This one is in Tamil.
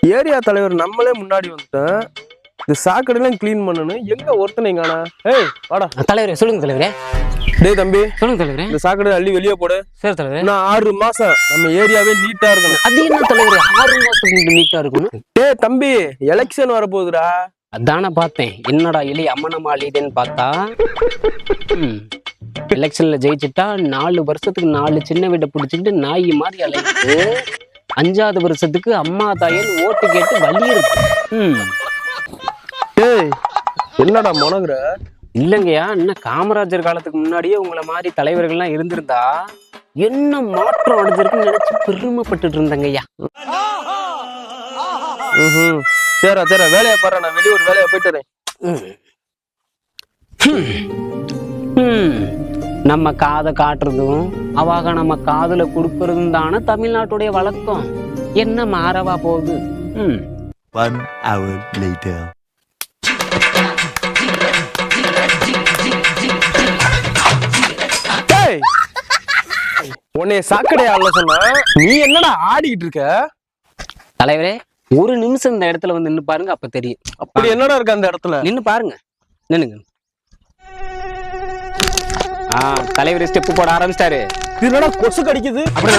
ஏரியா தலைவர் நம்மளே முன்னாடி வந்துட்டேன். இந்த சாக்கடையெல்லாம் கிளீன் பண்ணணும். எங்க ஒருத்தனைங்கானா? ஏய் வாடா. தலைவரே சொல்லுங்க தலைவரே. டேய் தம்பி சொல்லுங்க தலைவரே. இந்த சாக்கடை அள்ளி வெளியே போடு. சரி தலைவரே. நான் 6 மாசம் நம்ம ஏரியாவே நீட்டா இருக்கணும். அது என்ன தலைவரே 6 மாசத்துக்கு நீட்டா இருக்கணும்? டேய் தம்பி எலெக்ஷன் வரப்போகுதுடா. அதானே பார்த்தேன். என்னடா எலி அம்மனமாளிதேன்னு பார்த்தா எலெக்ஷன்ல ஜெயிச்சுட்டா 4 வருஷத்துக்கு 4 சின்ன வீட்டை பிடிச்சிட்டு நாய் மாதிரி அலையுது. 5வது வருஷத்துக்கு அம்மா தாயன் ஓட்டு கேட்டு வலி இருக்கு. டேய் என்னடா முனகுற? இல்லைங்கய்யா, இன்னும் காமராஜர் காலத்துக்கு முன்னாடியே உங்களை மாதிரி தலைவர்கள்லாம் இருந்திருந்தா என்ன மாற்றம் அடைஞ்சிருக்குன்னு நினைச்சு பெருமைப்பட்டுட்டு இருந்தேங்கய்யா. சரி சரி வேலையை பாரு. நான் வெளியூர் வேலையை போயிட்டு வரேன். நம்ம காதை காட்டுறதும் அவாக நம்ம காதுல கொடுக்கறதும் தானே தமிழ்நாட்டுடைய வழக்கம். என்ன மாறவா போகுது? 1 hour later. உன்னைய சாக்கடை ஆடல சொன்னா நீ என்னடா ஆடிக்கிட்டு இருக்க? தலைவரே ஒரு நிமிஷம் இந்த இடத்துல வந்து நின்னு பாருங்க, அப்ப தெரியும். அப்படி என்னடா இருக்கு அந்த இடத்துல? நின்னு பாருங்க. நின்னுங்க. தலைவர் ஸ்டெப் போட ஆரம்பிச்சிட்டாரு. என்னடா கொசு கடிக்குது? அப்படி